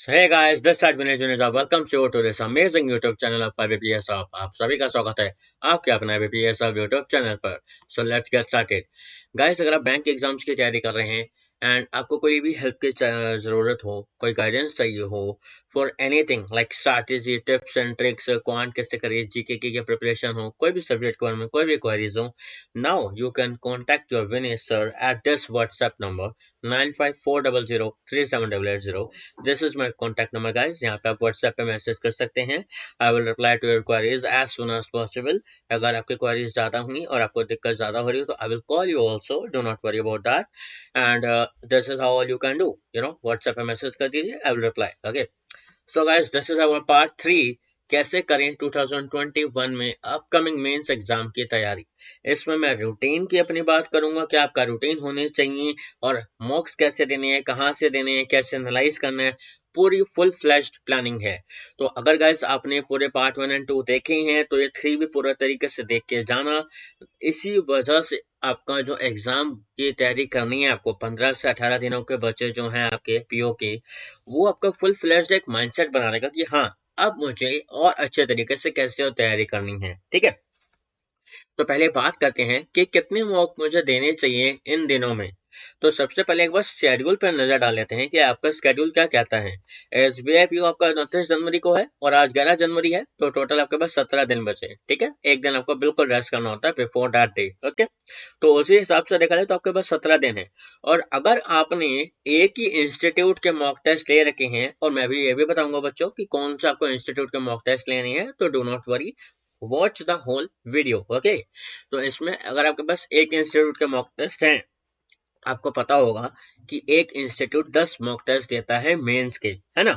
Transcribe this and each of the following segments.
So hey guys, this side Vinay Juneja. Welcome to this amazing YouTube channel of IBPS Up. आप सभी का स्वागत है आपके अपने IBPS Up YouTube चैनल पर. So let's get started. Guys, अगर आप बैंक एग्जाम्स की तैयारी कर रहे हैं एंड आपको कोई भी हेल्प की जरूरत हो, कोई गाइडेंस चाहिए हो for anything like strategy, tips and tricks, quant कैसे करिए, जीके की प्रिपरेशन हो, कोई भी सब्जेक्ट के बारे में कोई भी क्वेरीज हो, now you can contact your Vinay sir at this WhatsApp number 9540037880. This is my contact number guys. यहाँ पे आप व्हाट्सएप पे मैसेज कर सकते हैं. I will reply to your queries as soon as possible. अगर आपकी क्वेरीज ज्यादा हुई और आपको दिक्कत ज्यादा हो रही हो तो I will call you also. Do not worry about that. And this is how all you can do. WhatsApp पे मैसेज कर दीजिए. I will reply. Okay. So guys, this is our part 3. कैसे करें 2021 में अपकमिंग मेंस एग्जाम की तैयारी. इसमें मैं रूटीन की अपनी बात करूंगा कि आपका रूटीन होने चाहिए और मॉक्स कैसे देने हैं, कहाँ से देने हैं, कैसे एनालाइज करना है. पूरी फुल फ्लैश्ड प्लानिंग है. तो अगर गाइस आपने पूरे पार्ट 1 एंड 2 देखे हैं तो ये 3 भी पूरा तरीके से देख के जाना. इसी वजह से आपका जो एग्जाम की तैयारी करनी है, आपको 15 से 18 दिनों के बच्चे जो हैं आपके पीओ के, वो आपका फुल फ्लैश्ड एक माइंडसेट बनाने का कि हाँ, अब मुझे और अच्छे तरीके से कैसे तैयारी करनी है. ठीक है. तो पहले बात करते हैं कि कितने मॉक मुझे देने चाहिए इन दिनों में. तो सबसे पहले एक बार शेड्यूल पर नजर डाल लेते हैं कि आपका शेड्यूल क्या कहता है. एसबीआई पीओ आपका 29 जनवरी को है और आज 11 जनवरी है, तो टोटल आपके पास 17 दिन बचे. ठीक है. एक दिन आपको बिल्कुल रेस्ट करना होता है बिफोर दैट डे. ओके. तो उसी हिसाब से देखा जाए तो आपके पास 17 दिन है. और अगर आपने एक ही इंस्टीट्यूट के मॉक टेस्ट ले रखे हैं, और मैं भी ये भी बताऊंगा बच्चों कि कौन सा आपको इंस्टीट्यूट के मॉक टेस्ट लेने हैं, तो do not worry, watch the whole video. Okay. तो इसमें अगर आपके पास एक इंस्टीट्यूट के मॉक टेस्ट हैं, आपको पता होगा कि एक इंस्टीट्यूट 10 मॉक टेस्ट देता है मेंस के, है ना.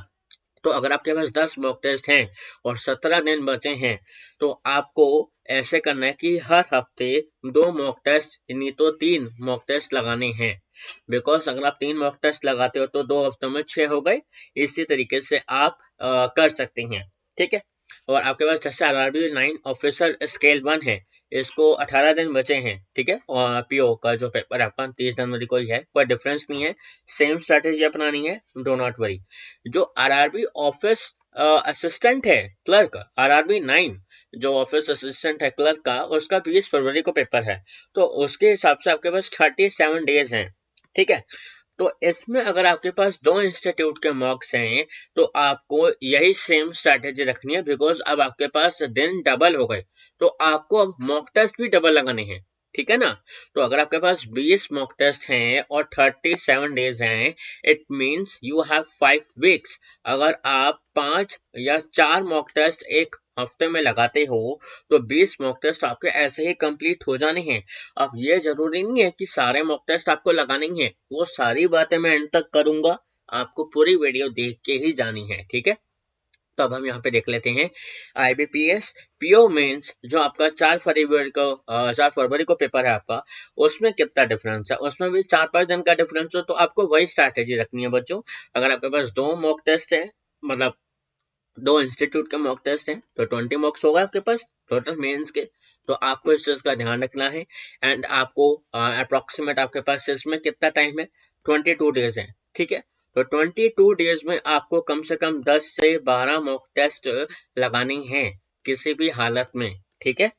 तो अगर आपके पास 10 मॉक टेस्ट हैं और 17 दिन बचे हैं, तो आपको ऐसे करना है कि हर हफ्ते 2 मॉक टेस्ट, नहीं तो 3 मॉक टेस्ट लगाने हैं. बिकॉज अगर आप 3 मॉक टेस्ट लगाते हो तो 2 हफ्तों में 6 हो गए. इसी तरीके से आप कर सकते हैं. ठीक है. और आपके पास जैसे आरआरबी 9 ऑफिसर स्केल 1 है, इसको 18 दिन बचे हैं. ठीक है. और पीओ का जो पेपर आपका 30 जनवरी को ही है, कोई डिफरेंस नहीं है. सेम स्ट्रेटेजी अपनानी है. Dough not worry. जो आरआरबी ऑफिस असिस्टेंट है, क्लर्क, आरआरबी 9 जो ऑफिस असिस्टेंट है क्लर्क का, उसका 20 फरवरी को पेपर है. तो उसके हिसाब से आपके पास 37 डेज हैं. ठीक है. तो इसमें अगर आपके पास 2 इंस्टीट्यूट के मॉक्स हैं, तो आपको यही सेम स्ट्रैटेजी रखनी है. बिकॉज अब आपके पास दिन डबल हो गए, तो आपको अब मॉक टेस्ट भी डबल लगाने हैं. ठीक है ना. तो अगर आपके पास 20 मॉक टेस्ट हैं और 37 डेज हैं, it means you have 5 weeks. अगर आप 5 या 4 मॉक टेस्ट एक हफ्ते में लगाते हो, तो 20 मॉक टेस्ट आपके ऐसे ही कंप्लीट हो जाने हैं. अब ये जरूरी नहीं है कि सारे मॉक टेस्ट आपको लगाने ही है. वो सारी बातें मैं एंड तक करूंगा. आपको पूरी वीडियो देख के ही जानी है. ठीक है. तो अब हम यहाँ पे देख लेते हैं आईबीपीएस पीओ मेंस, जो आपका 4 फरवरी को पेपर है आपका, उसमें कितना डिफरेंस है. उसमें भी 4-5 दिन का डिफरेंस हो, तो आपको वही स्ट्रैटेजी रखनी है बच्चों. अगर आपके पास 2 मॉक टेस्ट है, मतलब 2 इंस्टीट्यूट के मॉक टेस्ट हैं, तो 20 मॉक्स होगा आपके पास टोटल मेंस के. तो आपको इस चीज का ध्यान रखना है. एंड आपको अप्रोक्सीमेट आपके पास इसमें कितना टाइम है, 22 डेज है. ठीक है. तो 22 डेज में आपको कम से कम 10 से 12 मॉक टेस्ट लगाने हैं किसी भी हालत में. ठीक है.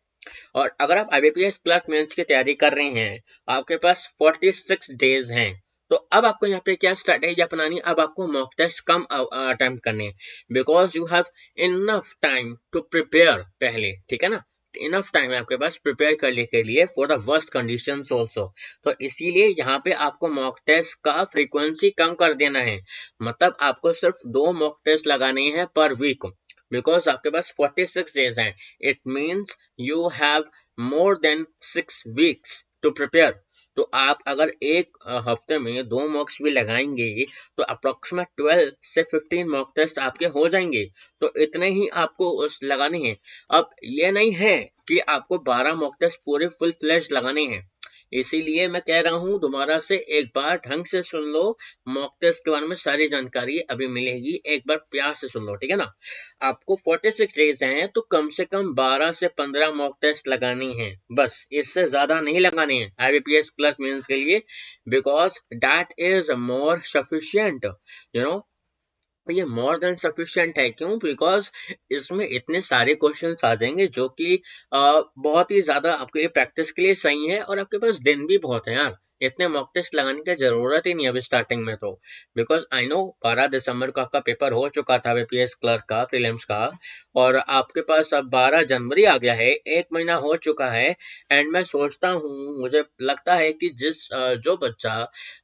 और अगर आप आईबीपीएस क्लर्क मेंस की तैयारी कर रहे हैं, आपके पास 46 डेज हैं. तो अब आपको यहाँ पे क्या स्ट्रेटेजी अपनानी है. अब आपको मॉक टेस्ट कम अटेम्प्ट करने हैं, because you have enough time to prepare पहले. ठीक है ना. इनफ टाइम है आपके पास प्रिपेयर करने के लिए for the worst conditions also. तो इसीलिए यहाँ पे आपको मॉक टेस्ट का फ्रीक्वेंसी कम कर देना है. मतलब आपको सिर्फ 2 मॉक टेस्ट लगाने हैं पर वीक, बिकॉज आपके पास 46 डेज हैं. It means you have more than 6 weeks to prepare. तो आप अगर एक हफ्ते में 2 मॉक्स भी लगाएंगे, तो अप्रोक्सीमेट 12 से 15 मॉक टेस्ट आपके हो जाएंगे. तो इतने ही आपको उस लगाने हैं. अब ये नहीं है कि आपको 12 मॉक टेस्ट पूरे फुल फ्लैश लगाने हैं. इसीलिए मैं कह रहा हूं दोबारा से, एक बार ढंग से सुन लो. मॉक टेस्ट के बारे में सारी जानकारी अभी मिलेगी, एक बार प्यार से सुन लो. ठीक है ना. आपको 46 डेज हैं, तो कम से कम 12 से 15 मॉक टेस्ट लगानी है. बस इससे ज्यादा नहीं लगाने हैं आईबीपीएस क्लर्क मेंस के लिए, because that is more sufficient. You know ये मोर देन सफिशिएंट है। क्यों? बिकॉज इसमें इतने सारे क्वेश्चंस आ जाएंगे जो कि बहुत ही ज्यादा आपके लिए प्रैक्टिस के लिए सही है, और आपके पास दिन भी बहुत है यार। इतने मॉक टेस्ट लगाने की जरूरत ही नहीं है अभी स्टार्टिंग में तो। बिकॉज आई नो 12 दिसंबर को आपका पेपर हो चुका था बीपीएस क्लर्क का प्रीलिम्स का, और आपके पास अब 12 जनवरी आ गया है, एक महीना हो चुका है। एंड मैं सोचता हूँ, मुझे लगता है कि जो बच्चा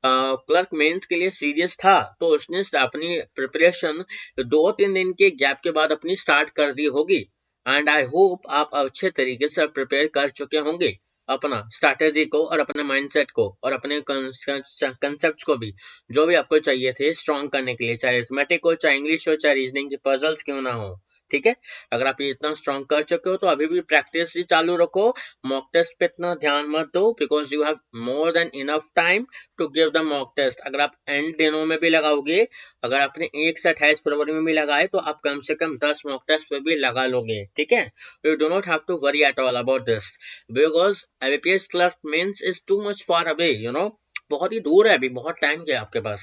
क्लर्क मेंस के लिए सीरियस था तो उसने अपनी प्रिपरेशन 2-3 दिन के गैप के बाद अपनी स्टार्ट कर दी होगी। एंड आई होप आप अच्छे तरीके से प्रिपेयर कर चुके होंगे अपना स्ट्रैटेजी को और अपने माइंडसेट को और अपने कंसेप्ट्स को भी, जो भी आपको चाहिए थे स्ट्रॉन्ग करने के लिए, चाहे अरिथमेटिक हो, चाहे इंग्लिश हो, चाहे रीजनिंग की पजल्स क्यों ना हो। ठीक है, अगर आप ये इतना स्ट्रॉन्ग कर चुके हो तो अभी भी प्रैक्टिस ही चालू रखो। मॉक टेस्ट पे इतना ध्यान मत दो, because you have more than enough time to give the mock test. अगर आप एंड दिनों में भी लगाओगे, अगर आपने 1 से 28 फरवरी में भी लगाए, तो आप कम से कम 10 मॉक टेस्ट पे भी लगा लोगे। ठीक है, you do not have to worry at all about this, because IBPS clerk mains is too much far away, you know, बहुत ही दूर है, अभी बहुत टाइम है आपके पास।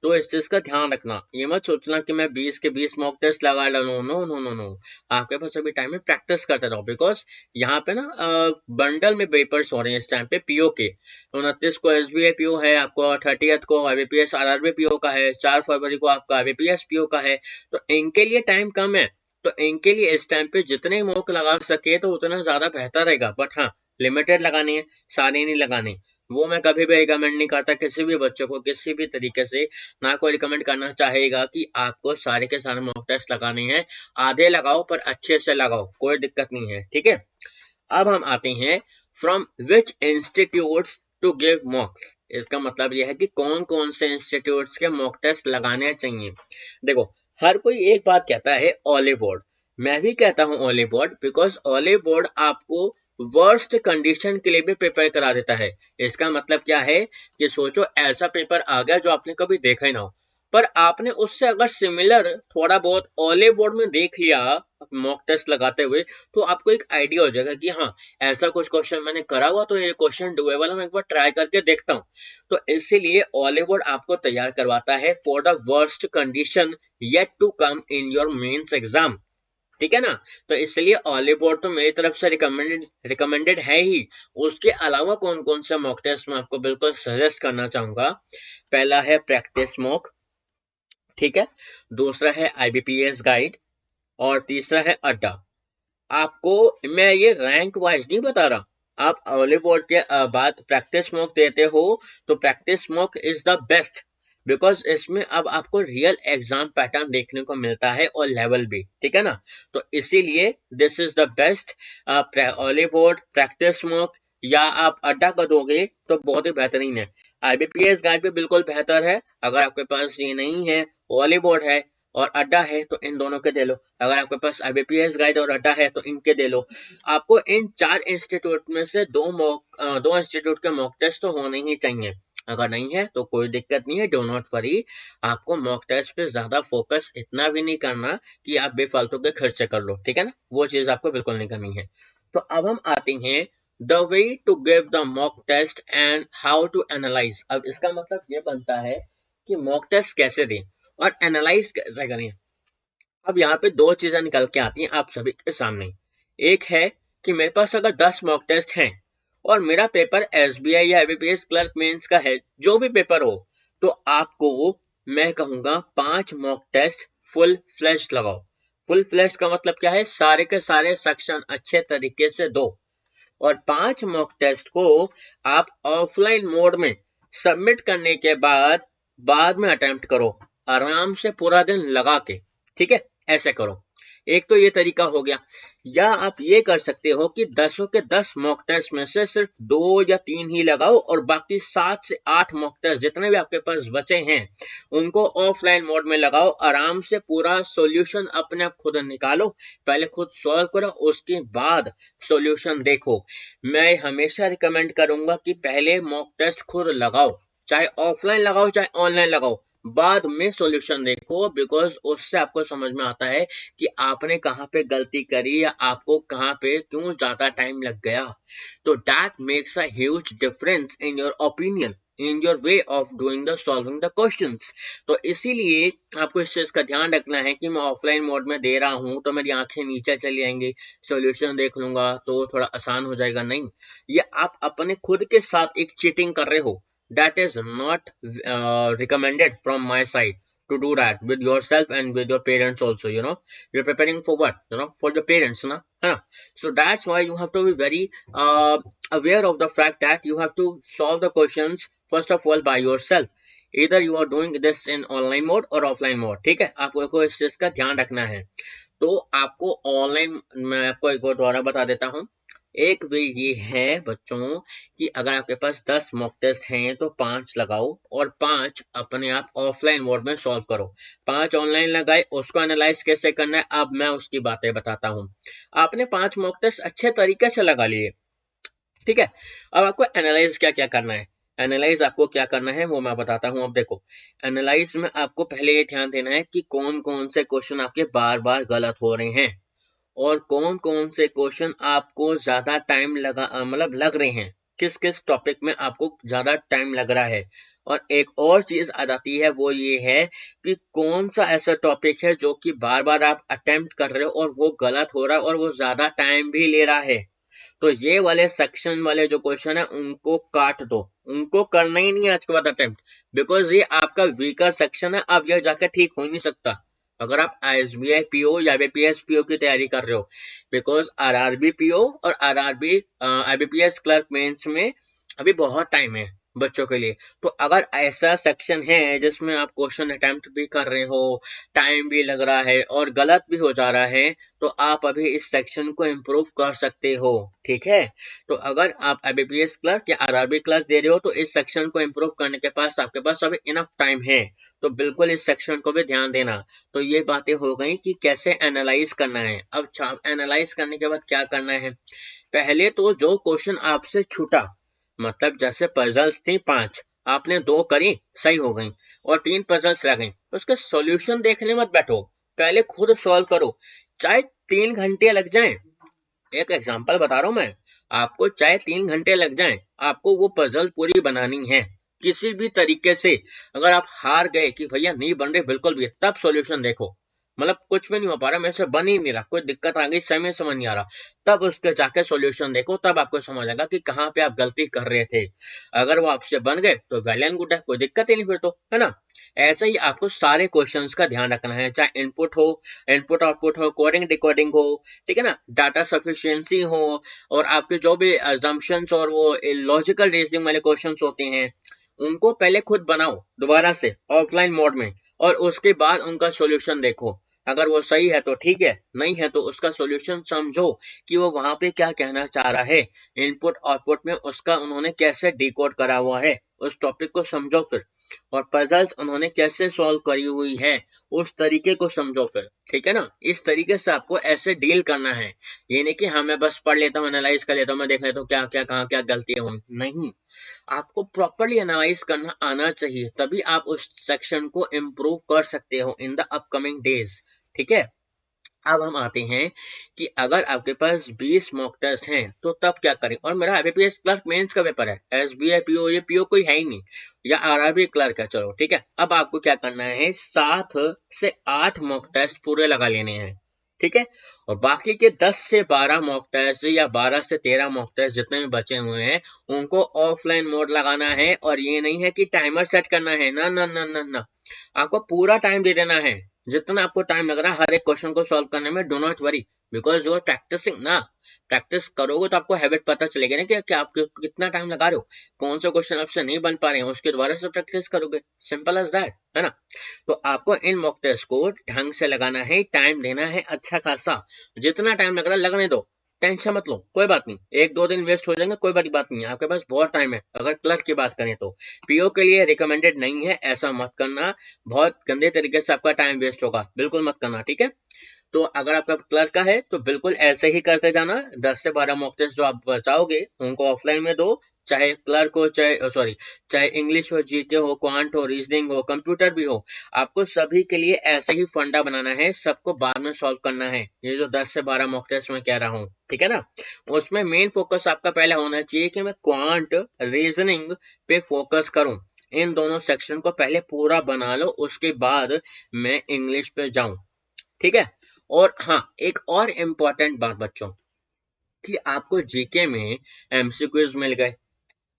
तो इस चीज का ध्यान रखना। ये मत सोचना कि मैं 20 के 20 मॉक टेस्ट लगा लूं, नो नो नो नो। आपके पास अभी टाइम है, प्रैक्टिस करते रहो। बिकॉज यहाँ पे ना बंडल में पेपर्स हो रहे हैं इस टाइम पे पीओ के। 29 को एसबीआई पीओ है, आपको 30 को आईबीपीएस आरआरबी पीओ का है, 4 फरवरी को आपका आईबीपीएस पीओ का है। तो इनके लिए टाइम कम है, तो इनके लिए इस टाइम पे जितने मॉक लगा सके तो उतना ज्यादा बेहतर रहेगा। बट हाँ, लिमिटेड लगानी है, सारे नहीं लगाने। वो मैं कभी भी रिकमेंड नहीं करता किसी भी बच्चे को किसी भी तरीके से। ना कोई रिकमेंड करना चाहेगा कि आपको सारे के सारे मॉक टेस्ट लगाने हैं। आधे लगाओ पर अच्छे से लगाओ, कोई दिक्कत नहीं है। ठीक है, अब हम आते हैं from which institutes to give mocks. इसका मतलब यह है कि कौन कौन से इंस्टीट्यूट्स के मॉक टेस्ट लगाने चाहिए। देखो, हर कोई एक बात कहता है ओली बोर्ड, मैं भी कहता हूँ ओली बोर्ड, बिकॉज ओली बोर्ड आपको वर्स्ट कंडीशन के लिए भी प्रिपेयर करा देता है। इसका मतलब क्या है कि सोचो ऐसा पेपर आ गया जो आपने कभी देखा ही ना हो, पर आपने उससे अगर सिमिलर थोड़ा बहुत ओले बोर्ड में देख लिया मॉक टेस्ट लगाते हुए, तो आपको एक आइडिया हो जाएगा कि हाँ, ऐसा कुछ क्वेश्चन मैंने करा हुआ तो ये क्वेश्चन डुएबल है, मैं एक बार ट्राई करके देखता हूँ। तो इसीलिए ओले बोर्ड आपको तैयार करवाता है for the worst condition yet to come in your mains exam. ठीक है ना? तो इसलिए ओली बोर्ड तो मेरी तरफ से रिकमेंडेड है ही। उसके अलावा कौन कौन से मॉक टेस्ट मैं आपको बिल्कुल सजेस्ट करना चाहूंगा। पहला है प्रैक्टिस मॉक, ठीक है, दूसरा है आईबीपीएस गाइड, और तीसरा है अड्डा। आपको मैं ये रैंक वाइज नहीं बता रहा। आप अर्ली बोर्ड के बाद प्रैक्टिस मॉक देते हो तो practice mock is the best, because इसमें अब आपको रियल एग्जाम पैटर्न देखने को मिलता है और लेवल भी। ठीक है ना? तो इसीलिए this is the best. Early board, practice mock या आप अड्डा का दोगे तो बहुत ही बेहतरीन है। आईबीपीएस गाइड भी बिल्कुल बेहतर है। अगर आपके पास ये नहीं है, अर्ली बोर्ड है और अड्डा है, तो इन दोनों के दे लो। अगर आपके पास आईबीपीएस गाइड और अड्डा है तो इनके दे लो। आपको इन 4 इंस्टीट्यूट में से दो इंस्टीट्यूट के मॉक टेस्ट तो होने ही चाहिए। अगर नहीं है तो कोई दिक्कत नहीं है, डो नॉट वरी। आपको मॉक टेस्ट पे ज्यादा फोकस इतना भी नहीं करना कि आप बेफालतू के खर्चे कर लो। ठीक है ना? वो चीज आपको बिल्कुल नहीं करनी है। तो अब हम आते हैं the way to give the mock test and how to analyse. अब इसका मतलब ये बनता है कि मॉक टेस्ट कैसे दें और एनालाइज कैसे करें। अब यहाँ पे दो चीजें निकल के आती हैं आप सभी के सामने। एक है कि मेरे पास अगर 10 मॉक टेस्ट हैं और मेरा पेपर एसबीआई या आईबीपीएस क्लर्क मेंस का है, जो भी पेपर हो, तो आपको मैं कहूंगा 5 मॉक टेस्ट फुल फ्लैश लगाओ। फुल फ्लैश का मतलब क्या है? सारे के सारे सेक्शन अच्छे तरीके से दो, और 5 मॉक टेस्ट को आप ऑफलाइन मोड में सबमिट करने के बाद में अटेम्प्ट करो, आराम से पूरा दिन लगा के। ठीक है, ऐसे करो। एक तो ये तरीका हो गया। या आप ये कर सकते हो कि 10 के 10 मॉक टेस्ट में से सिर्फ 2 या 3 ही लगाओ, और बाकी 7 से 8 मॉक टेस्ट जितने भी आपके पास बचे हैं उनको ऑफलाइन मोड में लगाओ। आराम से पूरा सॉल्यूशन अपने आप खुद निकालो, पहले खुद सॉल्व करो, उसके बाद सॉल्यूशन देखो। मैं हमेशा रिकमेंड करूंगा कि पहले मॉक टेस्ट खुद लगाओ, चाहे ऑफलाइन लगाओ चाहे ऑनलाइन लगाओ, बाद में सॉल्यूशन देखो। बिकॉज उससे आपको समझ में आता है कि आपने कहाँ पे गलती करी या आपको कहाँ पे क्यों ज्यादा टाइम लग गया। तो that makes a huge difference in your opinion. in your way of doing the solving the questions। तो इसीलिए आपको इस चीज का ध्यान रखना है कि मैं ऑफलाइन मोड में दे रहा हूं तो मेरी आंखें नीचे चली आएंगी, सॉल्यूशन देख लूंगा तो थोड़ा आसान हो जाएगा, नहीं, ये आप अपने खुद के साथ एक चीटिंग कर रहे हो। that is not recommended from my side to do that with yourself and with your parents also, you know, you're preparing for what, you know, for your parents, na? So that's why you have to be very aware of the fact that you have to solve the questions first of all by yourself, either you are doing this in online mode or offline mode, ठीक है, आपको इस चीज का ध्यान रखना है। तो आपको ऑनलाइन, मैं आपको एक बार दोबारा बता देता हूँ, एक वे ये है बच्चों कि अगर आपके पास 10 मॉक टेस्ट हैं तो 5 लगाओ और 5 अपने आप ऑफलाइन मोड में सॉल्व करो। 5 ऑनलाइन लगाए, उसको एनालाइज कैसे करना है अब मैं उसकी बातें बताता हूँ। आपने 5 मॉक टेस्ट अच्छे तरीके से लगा लिए, ठीक है, अब आपको एनालाइज क्या क्या करना है। एनालाइज आपको क्या करना है वो मैं बताता हूँ। अब देखो, एनालाइज में आपको पहले ये ध्यान देना है कि कौन कौन से क्वेश्चन आपके बार बार गलत हो रहे हैं और कौन कौन से क्वेश्चन आपको ज्यादा टाइम लगा मतलब लग रहे हैं, किस किस टॉपिक में आपको ज्यादा टाइम लग रहा है। और एक और चीज आ जाती है वो ये है कि कौन सा ऐसा टॉपिक है जो कि बार बार आप अटेम्प्ट कर रहे हो और वो गलत हो रहा है और वो ज्यादा टाइम भी ले रहा है। तो ये वाले सेक्शन वाले जो क्वेश्चन है उनको काट दो, उनको करना ही नहीं है आज के बाद अटेम्प्ट, बिकॉज ये आपका वीकर सेक्शन है, अब ये जाकर ठीक हो ही नहीं सकता अगर आप SBI PO या IBPS PO की तैयारी कर रहे हो, बिकॉज RRB PO और RRB IBPS क्लर्क मेंस में अभी बहुत टाइम है बच्चों के लिए। तो अगर ऐसा सेक्शन है जिसमें आप क्वेश्चन अटेम्प्ट भी कर रहे हो, टाइम भी लग रहा है और गलत भी हो जा रहा है, तो आप अभी इस सेक्शन को इम्प्रूव कर सकते हो, ठीक है। तो अगर आप IBPS क्लर्क या RRB क्लर्क दे रहे हो तो इस सेक्शन को इम्प्रूव करने के पास आपके पास अभी इनफ टाइम है, तो बिल्कुल इस सेक्शन को भी ध्यान देना। तो ये बातें हो गई कि कैसे एनालाइज करना है। अब एनालाइज करने के बाद क्या करना है, पहले तो जो क्वेश्चन आपसे छूटा, मतलब जैसे पजल्स थी 5, आपने 2 करी सही हो गई और 3 पजल्स रह गई, तो उसका सॉल्यूशन देखने मत बैठो, पहले खुद सॉल्व करो, चाहे 3 घंटे लग जाएं। एक एग्जांपल बता रहा हूं मैं, आपको चाहे 3 घंटे लग जाएं, आपको वो पजल पूरी बनानी है किसी भी तरीके से। अगर आप हार गए कि भैया नहीं बन रहे बिल्कुल भी, तब सॉल्यूशन देखो, मतलब कुछ भी नहीं हो पा रहा, मेरे से बन ही नहीं रहा, कोई दिक्कत आ गई, समय समझ नहीं आ रहा, तब उसके जाके सॉल्यूशन देखो, तब आपको समझ आएगा कि कहाँ पे आप गलती कर रहे थे। अगर वो आपसे बन गए तो वेल एंड गुड है, कोई दिक्कत ही नहीं फिर तो, है ना। ऐसे ही आपको सारे क्वेश्चंस का ध्यान रखना है, चाहे इनपुट हो, इनपुट आउटपुट हो, कोडिंग डिकोडिंग हो, ठीक है ना, डाटा सफिशिएंसी हो, और आपके जो भी अजम्पशंस और वो लॉजिकल रीजनिंग वाले क्वेश्चंस होते हैं उनको पहले खुद बनाओ दोबारा से ऑफलाइन मोड में, और उसके बाद उनका सॉल्यूशन देखो। अगर वो सही है तो ठीक है, नहीं है तो उसका सॉल्यूशन समझो कि वो वहां पे क्या कहना चाह रहा है, इनपुट आउटपुट में उसका उन्होंने कैसे डिकोड करा हुआ है, उस टॉपिक को समझो फिर, और पजल्स उन्होंने कैसे सॉल्व करी हुई है उस तरीके को समझो फिर, ठीक है ना। इस तरीके से आपको ऐसे डील करना है, ये नहीं कि हाँ मैं बस पढ़ लेता हूँ, एनालाइज कर लेता हूँ, मैं देख लेता हूँ क्या क्या कहाँ क्या गलतियां हुई, नहीं, आपको प्रॉपरली एनालाइज करना आना चाहिए, तभी आप उस सेक्शन को इम्प्रूव कर सकते हो इन द अपकमिंग डेज, ठीक है। अब हम आते हैं कि अगर आपके पास 20 मॉक टेस्ट हैं तो तब क्या करें, और मेरा IBPS क्लर्क मेंस का पेपर है, SBI PO ये PO कोई है ही नहीं, या RRB क्लर्क है, चलो ठीक है। अब आपको क्या करना है, 7 से 8 मॉक टेस्ट पूरे लगा लेने हैं, ठीक है, और बाकी के 10 से 12 मॉक टेस्ट या 12 से 13 मॉक टेस्ट जितने भी बचे हुए हैं उनको ऑफलाइन मोड लगाना है। और ये नहीं है कि टाइमर सेट करना है, ना ना ना ना ना, आपको पूरा टाइम दे देना है, जितना आपको टाइम लग रहा है हर एक क्वेश्चन को सॉल्व करने में, do not worry, because you are practising ना, प्रैक्टिस करोगे तो आपको हैबिट पता चलेगा ना कि आप कितना टाइम लगा रहे हो, कौन सा क्वेश्चन आपसे नहीं बन पा रहे हैं उसके दोबारा से प्रैक्टिस करोगे, सिंपल एज दैट, है ना। तो आपको इन मॉक टेस्ट को ढंग से लगाना है, टाइम देना है अच्छा खासा, जितना टाइम लग रहा है लगने दो, टेंशन मत लो, कोई बात नहीं, 1-2 दिन वेस्ट हो जाएंगे कोई बड़ी बात नहीं है, आपके पास बहुत टाइम है। अगर क्लर्क की बात करें तो PO के लिए रिकमेंडेड नहीं है, ऐसा मत करना, बहुत गंदे तरीके से आपका टाइम वेस्ट होगा, बिल्कुल मत करना, ठीक है। तो अगर आपका क्लर्क का है तो बिल्कुल ऐसे ही करते जाना, 10 से 12 मॉक टेस्ट जो आप बचाओगे उनको ऑफलाइन में दो, चाहे क्लर्क हो, चाहे इंग्लिश हो, जीके हो, क्वांट हो, रीजनिंग हो, कंप्यूटर भी हो, आपको सभी के लिए ऐसे ही फंडा बनाना है, सबको बाद में सॉल्व करना है। ये जो 10 से 12 मॉक टेस्ट में कह रहा हूँ, ठीक है ना, उसमें मेन फोकस आपका पहले होना चाहिए कि मैं क्वांट रीजनिंग पे फोकस करूं। इन दोनों सेक्शन को पहले पूरा बना लो, उसके बाद मैं इंग्लिश पे जाऊं, ठीक है। और हाँ, एक और इम्पोर्टेंट बात बच्चों, कि आपको जीके में एमसीक्यूज मिल गए,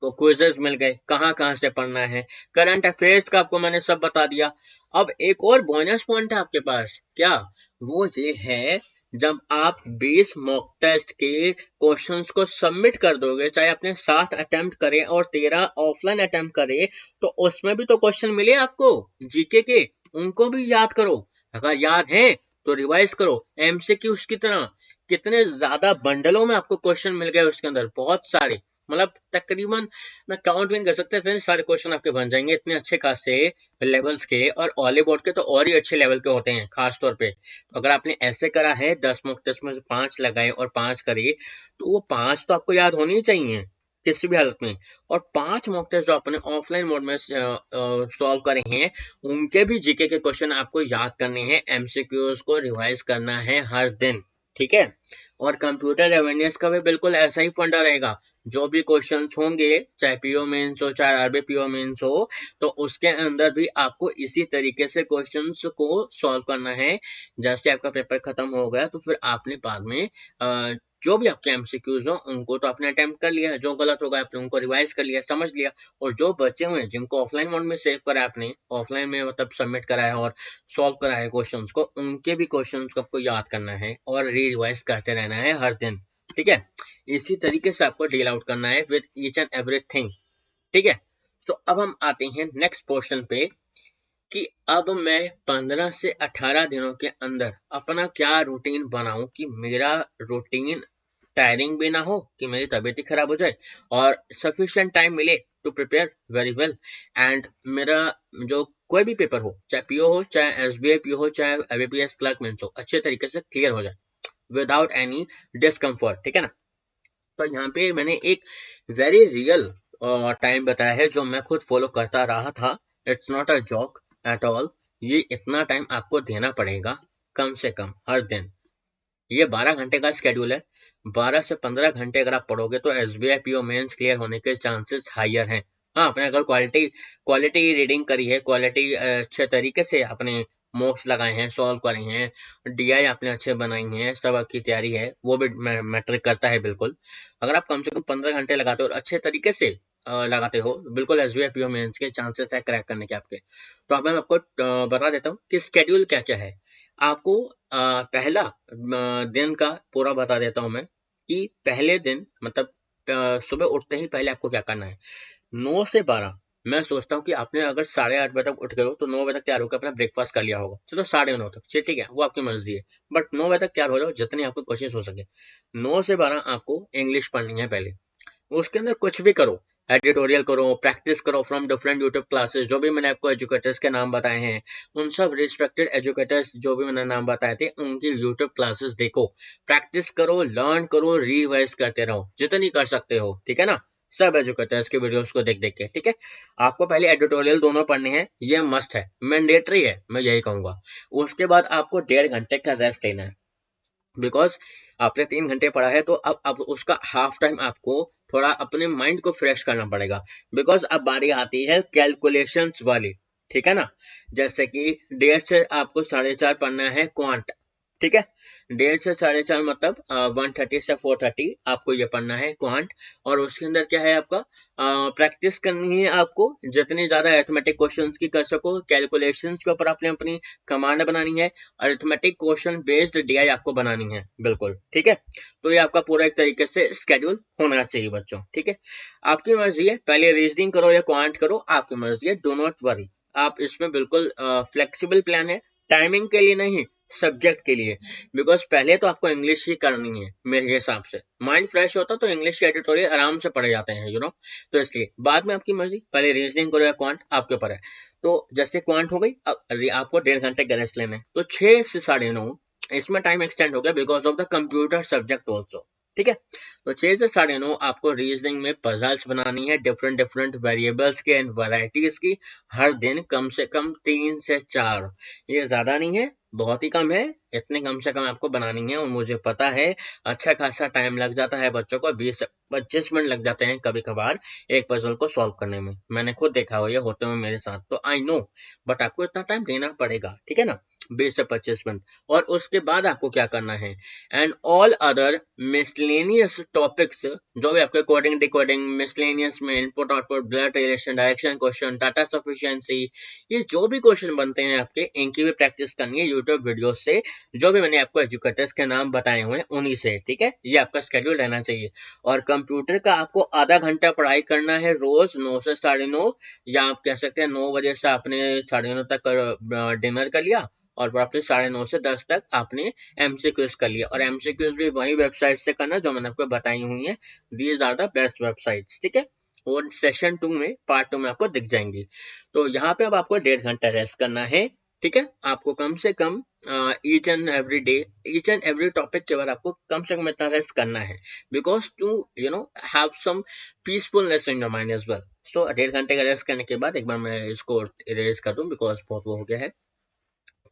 तो क्विजेस मिल गए, कहाँ कहाँ से पढ़ना है, करंट अफेयर्स का आपको मैंने सब बता दिया। अब एक और बोनस पॉइंट है आपके पास, क्या, वो ये है, जब आप 20 मॉक टेस्ट के क्वेश्चंस को सबमिट कर दोगे, चाहे आपने 7 अटेम्प्ट करे और 13 ऑफलाइन अटेम्प्ट करे, तो उसमें भी तो क्वेश्चन मिले आपको जीके के, उनको भी याद करो। अगर याद है तो रिवाइज करो, एमसीक्यूज की तरह। कितने ज्यादा बंडलों में आपको क्वेश्चन मिल गए उसके अंदर, बहुत सारे, मतलब तकरीबन मैं काउंट भी नहीं कर सकता, इतने सारे क्वेश्चन आपके बन जाएंगे, इतने अच्छे खासे लेवल्स के, और ऑली बोर्ड के तो और ही अच्छे लेवल के होते हैं खास तौर पे। तो अगर आपने ऐसे करा है, 10 मॉक टेस्ट में से 5 लगाए और 5 करे, तो वो 5 तो आपको याद होनी ही चाहिए किसी भी हालत में। और 5 मॉक टेस्ट जो आपने ऑफलाइन मोड में सॉल्व करे हैं, उनके भी जीके के क्वेश्चन आपको याद करने हैं, एमसीक्यूज को रिवाइज करना है हर दिन, ठीक है। और कंप्यूटर अवेयरनेस का भी बिल्कुल ऐसा ही फंडा रहेगा, जो भी क्वेश्चंस होंगे, चाहे पीओ मेंस हो, चाहे आरबी पीओ मेंस हो, तो उसके अंदर भी आपको इसी तरीके से क्वेश्चंस को सॉल्व करना है। जैसे आपका पेपर खत्म हो गया, तो फिर आपने बाद में जो भी आपके एमसीक्यूज हो, उनको तो आपने अटेम्प्ट कर लिया, जो गलत होगा आपने उनको रिवाइज कर लिया, समझ लिया। और जो बचे हुए हैं, जिनको ऑफलाइन मोड में सेव करा आपने, ऑफलाइन में मतलब सबमिट करा है और सॉल्व करा है क्वेश्चंस को, उनके भी क्वेश्चंस को आपको याद करना है और रिवाइज करते रहना है हर दिन, ठीक है। इसी तरीके से आपको डील आउट करना है विद ईच एंड एवरीथिंग, ठीक है। तो अब हम आते हैं नेक्स्ट पोर्शन पे, कि अब मैं 15 से 18 दिनों के अंदर अपना क्या रूटीन बनाऊं, कि मेरा रूटीन टायरिंग भी ना हो, कि मेरी तबीयत ही खराब हो जाए, और सफिशिएंट टाइम मिले to prepare very well, and मेरा जो कोई भी पेपर हो, चाहे पीओ हो, चाहे एसबीआई पीओ हो, चाहे एबीपीएस क्लर्क मेंस हो, अच्छे तरीके से क्लियर हो जाए विदाउट एनी डिस्कम्फर्ट, ठीक है ना। तो यहाँ पे मैंने एक वेरी रियल टाइम बताया है, जो मैं खुद फॉलो करता रहा था। It's not a joke at all, ये इतना टाइम आपको देना पड़ेगा कम से कम हर दिन। ये 12 घंटे का स्केड्यूल है, 12 से 15 घंटे अगर आप पढ़ोगे, तो एसबीआई पीओ मेंस क्लियर होने के चांसेस हायर हैं। हाँ, आपने अगर क्वालिटी क्वालिटी रीडिंग करी है, क्वालिटी अच्छे तरीके से आपने मॉक्स लगाए हैं, सॉल्व करे हैं, डीआई आपने अच्छे बनाई हैं, सब आपकी तैयारी है, वो भी मैट्रिक करता है बिल्कुल। अगर आप कम से कम 15 घंटे लगाते हो और अच्छे तरीके से लगाते हो, बिल्कुल एसबीआई पीओ मेंस के चांसेस है क्रैक करने के आपके। तो अब मैं आपको बता देता हूँ कि स्केड्यूल क्या क्या है। आपको पहला दिन का पूरा बता देता हूं मैं, कि पहले दिन मतलब सुबह उठते ही पहले आपको क्या करना है। 9 से 12, मैं सोचता हूँ कि आपने अगर 8:30 बजे तक उठ गए हो, तो 9 बजे तक तैयार होकर अपना ब्रेकफास्ट कर लिया होगा, चलो 9:30 तक, ठीक है, वो आपकी मर्जी है, बट 9 बजे तक तैयार हो जाओ, जितनी आपको कोशिश हो सके। 9 से 12 आपको इंग्लिश पढ़नी है पहले, उसके अंदर कुछ भी करो, एडिटोरियल करो, प्रैक्टिस करो फ्रॉम डिफरेंट यूट्यूब क्लासेस, जो भी मैंने आपको एजुकेटर्स के नाम बताए हैं, उन सब रिस्पेक्टेड एजुकेटर्स जो भी मैंने नाम बताए थे, उनकी यूट्यूब क्लासेस देखो, प्रैक्टिस करो, लर्न करो, रिवाइज करते रहो जितनी कर सकते हो, ठीक है ना। सब एजुकेटर्स के वीडियोस को देख देख के, ठीक है। आपको पहले एडिटोरियल दोनों पढ़ने हैं, ये मस्ट है, मैंडेटरी है, मैं यही कहूंगा। उसके बाद आपको 1.5 घंटे का रेस्ट लेना है, बिकॉज आपने 3 घंटे पढ़ा है, तो अब उसका हाफ टाइम आपको थोड़ा अपने माइंड को फ्रेश करना पड़ेगा, बिकॉज अब बारी आती है कैलकुलेशंस वाली, ठीक है ना। जैसे कि 1:30 से आपको 4:30 पढ़ना है क्वांट, ठीक है। 1:30 से 4:30 मतलब 1:30 से 4:30 आपको ये पढ़ना है क्वांट। और उसके अंदर क्या है, आपका प्रैक्टिस करनी है आपको, जितनी ज्यादा अरिथमेटिक क्वेश्चंस की कर सको, कैलकुलेशंस के ऊपर आपने अपनी कमांड बनानी है, अरिथमेटिक क्वेश्चन बेस्ड डीआई आपको बनानी है, बिल्कुल ठीक है। तो ये आपका पूरा एक तरीके से स्केड्यूल होना चाहिए बच्चों, ठीक है। आपकी मर्जी है, पहले रीजनिंग करो या क्वांट करो, आपकी मर्जी है, डो नॉट वरी। आप इसमें बिल्कुल फ्लेक्सिबल प्लान है, टाइमिंग के लिए नहीं, सब्जेक्ट के लिए। बिकॉज पहले तो आपको इंग्लिश ही करनी है, मेरे हिसाब से माइंड फ्रेश होता तो इंग्लिश के एडिटोरियल आराम से पढ़े जाते हैं, तो इसलिए बाद में आपकी मर्जी, पहले रीजनिंग करो या क्वांट, आपके ऊपर है। तो जैसे क्वांट हो गई, अब आपको 1.5 घंटे का रेस्ट लेना है, तो 6 से 9:30 इसमें टाइम एक्सटेंड हो गया because of the computer subject also, ठीक है। तो 6 से 9:30 आपको रीजनिंग में पजल्स बनानी है, डिफरेंट वेरिएबल्स के एंड वैरायटीज की, हर दिन कम से कम 3 से 4। ये ज्यादा नहीं है, बहुत ही कम है, इतने कम से कम आपको बनानी है। और मुझे पता है अच्छा खासा टाइम लग जाता है बच्चों को, 20 से 25 मिनट लग जाते हैं कभी कभार एक पजल को सॉल्व करने में। मैंने खुद देखा हुआ ये होते हुए मेरे साथ, तो आई नो, बट आपको इतना टाइम देना पड़ेगा, ठीक है ना, 20 से 25 मिनट। और उसके बाद आपको क्या करना है, and all other miscellaneous topics, जो भी आपके कोडिंग डिकोडिंग मिसलेनियस में input output blood relation direction question data sufficiency, ये जो भी क्वेश्चन बनते हैं आपके, इनकी भी प्रैक्टिस करनी है यूट्यूब वीडियो से, जो भी मैंने आपको एजुकेटर्स के नाम बताए हुए हैं उन्हीं से, ठीक है। ये आपका स्केड्यूल रहना चाहिए। और कंप्यूटर का आपको आधा घंटा पढ़ाई करना है रोज 9 से 9:30, या आप कह सकते हैं 9 बजे से आपने 9:30 तक डिनर कर लिया, और वापस 9:30 से 10 तक आपने एमसीक्यूज कर लिया। और एमसीक्यूज भी वही वेबसाइट से करना जो मैंने आपको बताई हुई है, these are the best websites, ठीक है। और सेशन 2 में, पार्ट 2 में आपको दिख जाएंगी। तो यहाँ पे अब आपको 1.5 घंटा रेस्ट करना है, ठीक है। आपको कम से कम each and every day, each and every topic के बाद आपको कम से कम इतना रेस्ट करना है, because to have some peacefulness in your mind as well. So 1.5 घंटे का रेस्ट करने के बाद एक बार मैं इसको इरेज कर दूं, बिकॉज बहुत वो हो गया है।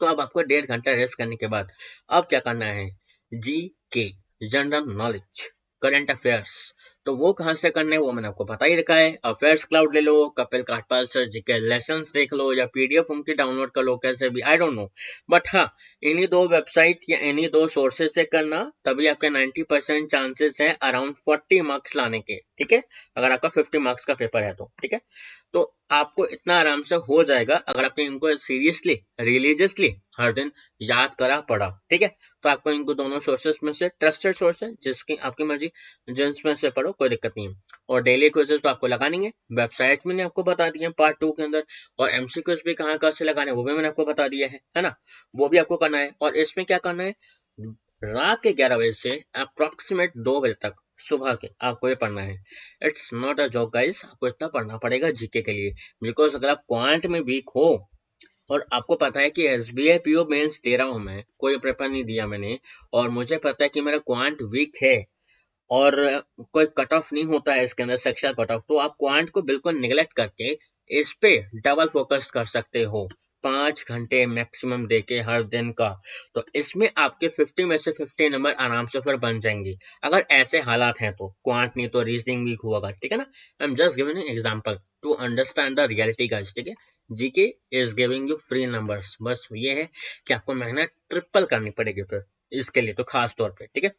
तो अब आपको 1.5 घंटा रेस्ट करने के बाद अब क्या करना है, जी के, जनरल नॉलेज, करंट अफेयर्स। तो वो कहाँ से करने, वो मैंने आपको बता ही रखा है। अफेयर्स क्लाउड ले लो, कपिल काटपाल सर जी के लेसन्स देख लो, या पीडीएफ उनकी डाउनलोड कर लो, कैसे भी, आई डोंट नो। बट हाँ, इन्हीं 2 वेबसाइट या इन्हीं 2 सोर्सेज से करना, तभी आपके 90% चांसेस है अराउंड 40 मार्क्स लाने के, ठीक है। अगर आपका 50 मार्क्स का पेपर है तो, ठीक है। तो आपको इतना आराम से हो जाएगा अगर आपने इनको सीरियसली रिलीजियसली हर दिन याद करा पढ़ा, ठीक है। तो आपको इनको दोनों सोर्सेस में से ट्रस्टेड सोर्स है, जिसकी आपकी मर्जी, जिसमें से पढ़ो, कोई दिक्कत नहीं है। और डेली क्विज़ेस तो आपको लगानी है, वेबसाइट्स मैंने आपको बता दी है पार्ट 2 के अंदर। और एमसीक्यूज भी कहाँ से लगाने वो भी मैंने आपको बता दिया है ना, वो भी आपको करना है। और इसमें क्या करना है, रात के 11 बजे से अप्रोक्सीमेट 2 बजे तक सुबह के आपको ये पढ़ना है। It's not a joke guys, आपको इतना पढ़ना पड़ेगा जीके के लिए, बिकॉज अगर आप क्वांट में वीक हो, और आपको पता है कि एसबीआई पीओ मेंस दे रहा हूं मैं, कोई पेपर नहीं दिया मैंने, और मुझे पता है कि मेरा क्वांट वीक है, और कोई कट ऑफ नहीं होता है इसके अंदर, सेक्शन कट ऑफ, तो आप क्वांट को बिल्कुल निगलेक्ट करके इस पे डबल फोकस कर सकते हो, 5 घंटे मैक्सिमम देके हर दिन का। तो इसमें आपके 50 में से 50 नंबर आराम से फिर बन जाएंगे, अगर ऐसे हालात हैं तो। क्वांट नहीं तो रीजनिंग वीक होगा, ठीक है ना। I am just giving an example to understand the reality guys, ठीक है। GK is giving you free numbers, बस ये है कि आपको मेहनत ट्रिपल करनी पड़ेगी फिर इसके लिए, तो खास तौर पे, ठीक है।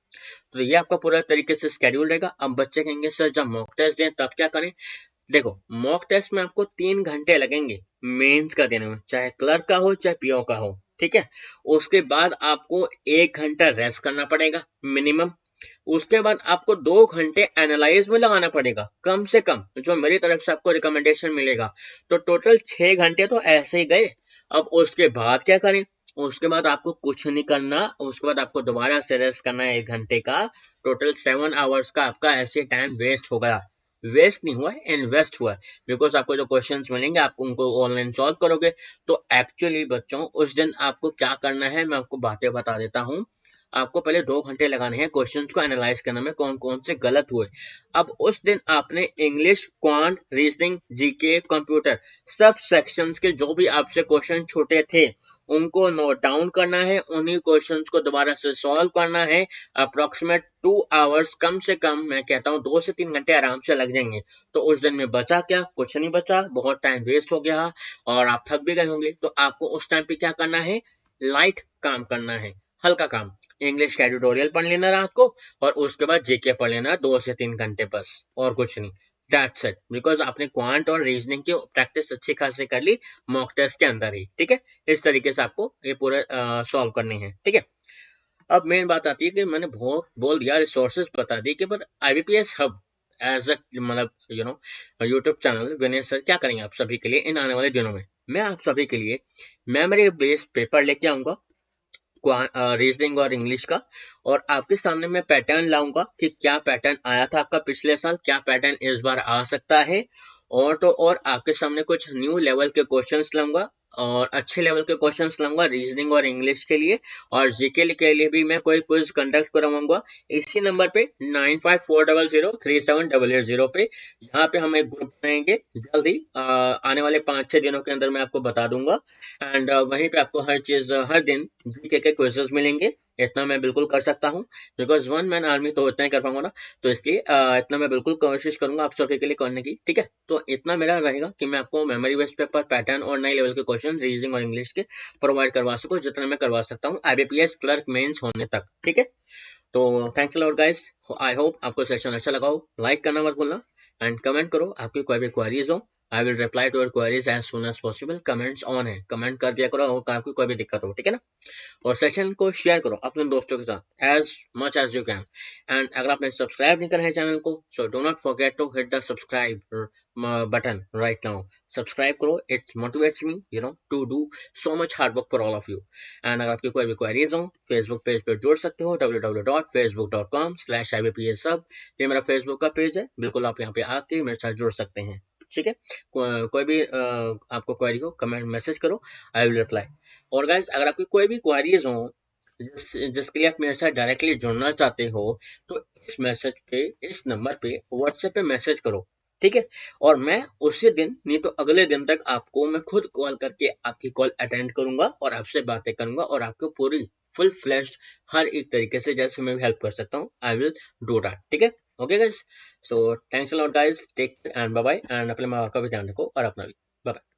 तो ये आपका पूरा तरीके से स्केड्यूल रहेगा। अब बच्चे कहेंगे सर जब मॉक टेस्ट दें तब क्या करें, देखो मॉक टेस्ट में आपको 3 घंटे लगेंगे मेंस का देने में, चाहे क्लर्क का हो चाहे पीओ का हो, ठीक है। उसके बाद आपको 1 घंटा रेस्ट करना पड़ेगा मिनिमम। उसके बाद आपको 2 घंटे एनालाइज में लगाना पड़ेगा कम से कम, जो मेरी तरफ से आपको रिकमेंडेशन मिलेगा। तो टोटल 6 घंटे तो ऐसे ही गए। अब उसके बाद क्या करें, उसके बाद आपको कुछ नहीं करना, उसके बाद आपको दोबारा से रेस्ट करना है 1 घंटे का। टोटल 7 आवर्स का आपका ऐसे टाइम वेस्ट हो गया, वेस्ट नहीं हुआ है, इन्वेस्ट हुआ है, बिकॉज आपको जो क्वेश्चंस मिलेंगे आप उनको ऑनलाइन सॉल्व करोगे। तो एक्चुअली बच्चों उस दिन आपको क्या करना है, मैं आपको बातें बता देता हूँ। आपको पहले 2 घंटे लगाने हैं क्वेश्चंस को एनालाइज करने में, कौन कौन से गलत हुए। अब उस दिन आपने English, quant, reasoning, GK, computer, सब सेक्शंस के जो भी आपसे क्वेश्चन छूटे थे उनको नोट डाउन करना है, उन्हीं क्वेश्चंस को दोबारा से सॉल्व करना है। अप्रोक्सीमेट 2 आवर्स कम से कम, मैं कहता हूँ 2 से 3 घंटे आराम से लग जाएंगे। तो उस दिन में बचा क्या, कुछ नहीं बचा, बहुत टाइम वेस्ट हो गया और आप थक भी गए होंगे। तो आपको उस टाइम पे क्या करना है, लाइट काम करना है, हल्का काम। इंग्लिश का एडिटोरियल पढ़ लेना रात को, और उसके बाद जीके पढ़ लेना 2 से 3 घंटे बस, और कुछ नहीं। दैट्स इट, बिकॉज आपने क्वांट और रीजनिंग की प्रैक्टिस अच्छी खासी कर ली मॉक टेस्ट के अंदर ही, ठीक है। इस तरीके से आपको ये पूरा सॉल्व करनी है, ठीक है। अब मेन बात आती है कि मैंने बहुत बोल दिया, रिसोर्सेज बता दी कि, पर आईबीपीएस हब एज अ मतलब यूट्यूब चैनल विनय सर क्या करेंगे आप सभी के लिए इन आने वाले दिनों में। मैं आप सभी के लिए मेमोरी बेस्ड पेपर लेके आऊंगा रीजनिंग और इंग्लिश का, और आपके सामने मैं पैटर्न लाऊंगा कि क्या पैटर्न आया था आपका पिछले साल, क्या पैटर्न इस बार आ सकता है। और तो और आपके सामने कुछ न्यू लेवल के क्वेश्चंस लाऊंगा, और अच्छे लेवल के क्वेश्चंस लाऊंगा रीजनिंग और इंग्लिश के लिए, और जीके के लिए भी मैं कोई क्विज कंडक्ट करवाऊंगा इसी नंबर पे 9540037880 पे। यहाँ पे हम एक ग्रुप बनाएंगे जल्दी, आने वाले 5-6 दिनों के अंदर मैं आपको बता दूंगा। एंड वहीं पे आपको हर चीज हर दिन जीके के क्विजेस मिलेंगे। इतना मैं बिल्कुल कर सकता हूँ, बिकॉज वन मैन आर्मी तो इतना ही कर पाऊंगा ना, तो इसलिए इतना मैं बिल्कुल कोशिश करूंगा आप सभी के लिए करने की, ठीक है। तो इतना मेरा रहेगा कि मैं आपको मेमोरी बेस्ड पेपर पैटर्न और नए लेवल के क्वेश्चन रीजनिंग और इंग्लिश के प्रोवाइड करवा सकूं, जितना मैं करवा सकता हूँ IBPS क्लर्क मेंस होने तक, ठीक है। तो thanks a lot guys, I hope आपको सेशन अच्छा लगा हो। लाइक करना मत भूलना एंड कमेंट करो, आपकी कोई भी क्वेरीज हो I will reply to your queries as soon as possible. Comments on है, कमेंट कर दिया करो और आपकी कोई भी दिक्कत हो, ठीक है ना। और सेशन को शेयर करो अपने दोस्तों के साथ as much as you can. And अगर आपने सब्सक्राइब नहीं करा है चैनल को, so do not forget to hit the subscribe button right now. Subscribe करो, it motivates me to do so much hard work for all of you. And अगर आपकी कोई भी क्वेरीज हो, फेसबुक पेज पर जुड़ सकते हो www.facebook.com/IBPSsub। ये मेरा फेसबुक का पेज है, बिल्कुल आप यहाँ पे आके मेरे साथ जुड़ सकते हैं, ठीक है। कोई भी आपको क्वेरी हो कमेंट मैसेज करो, आई विल रिप्लाई। और गाइस अगर आपकी कोई भी क्वेरीज हो जिसके लिए आप मेरे साथ डायरेक्टली जुड़ना चाहते हो, तो इस मैसेज पे इस नंबर पे व्हाट्सएप पे मैसेज करो, ठीक है। और मैं उसी दिन नहीं तो अगले दिन तक आपको मैं खुद कॉल करके आपकी कॉल अटेंड करूंगा और आपसे बातें करूंगा और आपको पूरी फुल फ्लैश्ड हर एक तरीके से जैसे मैं हेल्प कर सकता हूँ आई विल डू दैट, ठीक है। Okay guys, so thanks a lot guys, take care and bye bye. And अपने माँ बाप का भी ध्यान रखो और अपना भी। Bye bye.